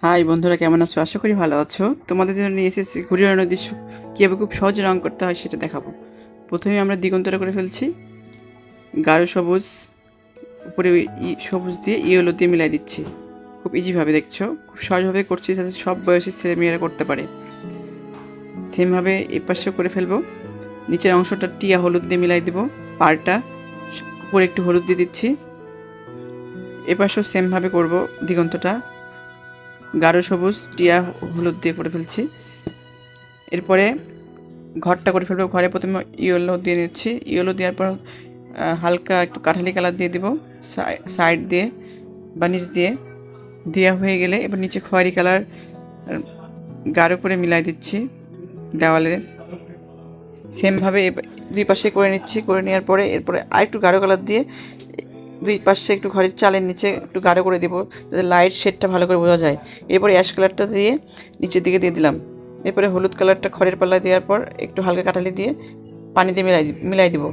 High বন্ধুরা, কেমন আছো? আশা করি ভালো আছো। তোমাদের জন্য নিয়ে এসেছি ঘুরে বেড়ানোর দৃশ্য কীভাবে খুব সহজে রং করতে হয় সেটা দেখাবো। প্রথমে আমরা দিগন্তটা করে ফেলছি। গাঢ় সবুজ উপরে সবুজ দিয়ে ইয়েলো দিয়ে মিলাই দিচ্ছি। খুব ইজিভাবে দেখছো, খুব সহজভাবে করছি যাতে সব বয়সের ছেলেমেয়েরা করতে পারে। সেমভাবে এই পাশেও করে ফেলবো। নিচের অংশটা টিয়া হলুদ দিয়ে মিলাই দেবো। পাড়টা উপরে একটু হলুদ দিয়ে দিচ্ছি। এ পাশেও সেমভাবে করবো। দিগন্তটা গাঢ় সবুজ টিয়া হলুদ দিয়ে করে ফেলছি। এরপরে ঘরটা করে ফেলবো। ঘরে প্রথমে ইয়েলো দিয়ে নিচ্ছি। ইয়েলো দেওয়ার পর হালকা একটু কাঠালি কালার দিয়ে দিব সাইড দিয়ে বা নিচ দিয়ে। দেওয়া হয়ে গেলে এবার নিচে খয়েরি কালার গাঢ় করে মিলাই দিচ্ছি দেওয়ালে। সেমভাবে দুই পাশে করে নিচ্ছি। করে নেওয়ার পরে এরপরে আরেকটু গাঢ় কালার দিয়ে দুই পাশে একটু ঘরের চালের নিচে একটু গাঢ় করে দেবো যাতে লাইট শেডটা ভালো করে বোঝা যায়। এরপরে অ্যাশ কালারটা দিয়ে নিচের দিকে দিয়ে দিলাম। এরপরে হলুদ কালারটা খড়ের পাল্লা দেওয়ার পর একটু হালকা কাঠালি দিয়ে পানি দিয়ে মিলাই দিব।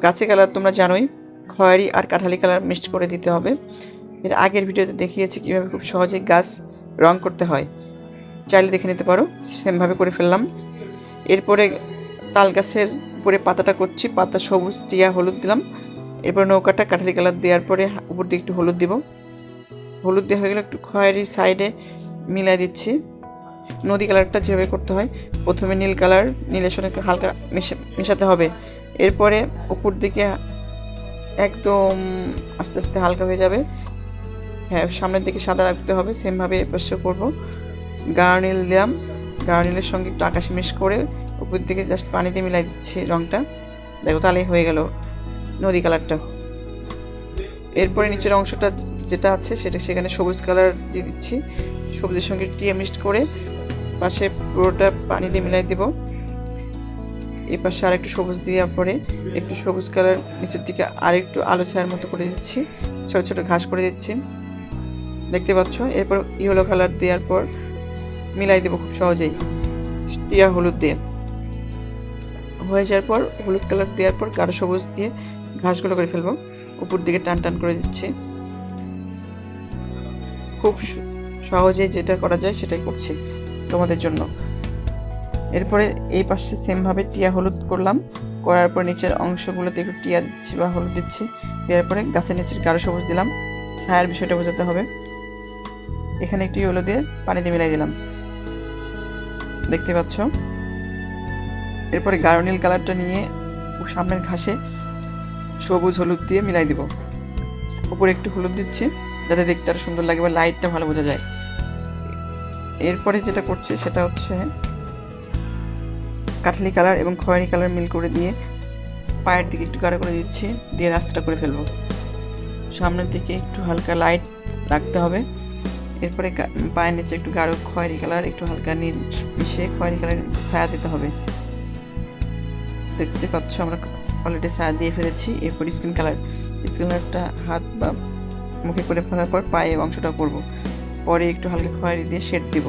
গাছের কালার তোমরা জানোই, খয়েরি আর কাঠালি কালার মিক্সড করে দিতে হবে। এর আগের ভিডিওতে দেখিয়েছি কীভাবে খুব সহজে গাছ রং করতে হয়, চাইলে দেখে নিতে পারো। সেমভাবে করে ফেললাম। এরপরে তাল গাছের উপরে পাতাটা করছি। পাতা সবুজ টিয়া হলুদ দিলাম। এরপর নৌকাটা কাঠালি কালার দেওয়ার পরে উপর দিয়ে একটু হলুদ দিব। হলুদ দেওয়া হয়ে গেলে একটু খয়েরি সাইডে মিলাই দিচ্ছি। নদী কালারটা যেভাবে করতে হয়, প্রথমে নীল কালার, নীলের সঙ্গে একটু হালকা মেশাতে হবে। এরপরে উপর দিকে একদম আস্তে আস্তে হালকা হয়ে যাবে। হ্যাঁ, সামনের দিকে সাদা রাখতে হবে। সেমভাবে এপাশে করবো। গাঢ় নীল দিলাম। গাঢ় নীলের সঙ্গে একটু আকাশি মিশ করে উপর দিকে জাস্ট পানি দিয়ে মিলাই দিচ্ছি রঙটা। দেখো, তাহলেই হয়ে গেল নদী কালারটা। এরপরে নিচের অংশটা যেটা আছে সেখানে সবুজ কালার দিয়ে দিচ্ছি। সবুজের সঙ্গে টিয়া মিক্সড করে পাশে পুরোটা পানি দিয়ে মিলাই দেব। এই পাশে আর একটু সবুজ দেওয়ার পরে একটু সবুজ কালার নিচের দিকে আর একটু আলো ছায়ার মতো করে দিচ্ছি। ছোটো ছোটো ঘাস করে দিচ্ছি, দেখতে পাচ্ছ। এরপর ইয়েলো কালার দেওয়ার পর মিলাই দেবো খুব সহজেই টিয়া হলুদ দিয়ে। হয়ে যাওয়ার পর হলুদ কালার দেওয়ার পর গাঢ় সবুজ দিয়ে ঘাসগুলো করে ফেলবো। উপর দিকে টান টান করে দিচ্ছি। খুব সহজে যেটা করা যায় সেটাই করছি তোমাদের জন্য। এরপরে এই পাশে সেমভাবে টিয়া হলুদ করলাম। করার পর নিচের অংশগুলোতে একটু টিয়া দিচ্ছি বা হলুদ দিচ্ছি। দেওয়ার পরে গাছের নিচের গাঢ় সবুজ দিলাম। ছায়ার বিষয়টা বোঝাতে হবে। এখানে একটু ইয়েলো দিয়ে পানি দিয়ে মিলাই দিলাম, দেখতে পাচ্ছ। এরপরে গাঢ় নীল কালারটা নিয়ে সামনের ঘাসে সবুজ হলুদ দিয়ে মিলাই দিব। উপরে একটু হলুদ দিচ্ছি যাতে দেখতে আরো সুন্দর লাগে বা লাইটটা ভালো বোঝা যায়। এরপরে যেটা করছি সেটা হচ্ছে কাঠালি কালার এবং খয়েরি কালার মিল করে দিয়ে পায়ের দিকে একটু গাঢ় করে দিচ্ছি, দিয়ে রাস্তাটা করে ফেলবো। সামনের দিকে একটু হালকা লাইট রাখতে হবে। এরপরে পায়ের নিচে একটু গাঢ় খয়েরি কালার, একটু হালকা নীল মিশিয়ে খয়েরি কালারের নিচে ছায়া দিতে হবে। দেখতে পাচ্ছ আমরা অলরেডি ছায়া দিয়ে ফেলেছি। এরপর স্কিন কালারটা হাত বা মুখে করে ফেলার পর পায়ে অংশটা করব। পরে একটু হালকা খয়েরি দিয়ে শেড দিব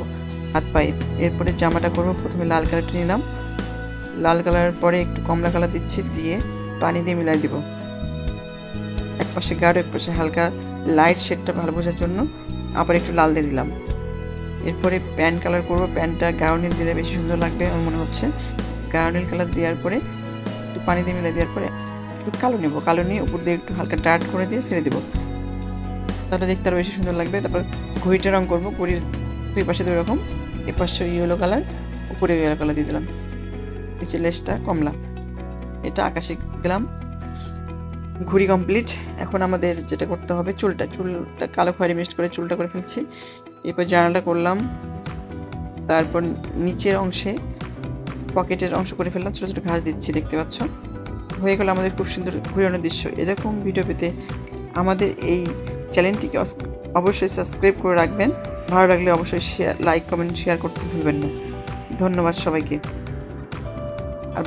হাত পায়ে। এরপরে জামাটা করব। প্রথমে লাল কালারটা নিলাম। লাল কালারের পরে একটু কমলা কালার দিচ্ছি, দিয়ে পানি দিয়ে মিলাই দিব। এক পাশে গাঢ় এক পাশে হালকা লাইট শেডটা ভালো বোঝার জন্য আবার একটু লাল দিয়ে দিলাম। এরপরে প্যান্ট কালার করব। প্যান্টটা গাঢ় নীল দিলে বেশি সুন্দর লাগবে আমার মনে হচ্ছে। গাঢ় নীল কালার দেওয়ার পরে একটু পানি দিয়ে মিলাই দেওয়ার পরে একটু কালো নেব। কালো নিয়ে উপর দিয়ে একটু হালকা ডার্ক করে দিয়ে ছেড়ে দেবো, তাহলে দেখতে আরও বেশি সুন্দর লাগবে। তারপর ঘড়িটা রং করবো। ঘড়ির দুই পাশে দুই রকম। এ পাশে ইয়েলো কালার, উপরে ইয়েলো কালার দিয়ে দিলাম। নিচে লেসটা কমলা, এটা আকাশে দিলাম। ঘুড়ি কমপ্লিট। এখন আমাদের যেটা করতে হবে চুলটা কালো খয়েরি মিক্সড করে চুলটা করে ফেলছি। এরপর জানালাটা করলাম। তারপর নিচের অংশে পকেটের অংশ করে ফেললাম, ছোটো ছোটো ঘাস দিচ্ছি, দেখতে পাচ্ছ। হয়ে গেল আমাদের খুব সুন্দর ঘুরানোর দৃশ্য। এরকম ভিডিও পেতে আমাদের এই চ্যানেলটিকে অবশ্যই সাবস্ক্রাইব করে রাখবেন। ভালো লাগলে অবশ্যই লাইক কমেন্ট শেয়ার করতে ভুলবেন না। ধন্যবাদ সবাইকে। আর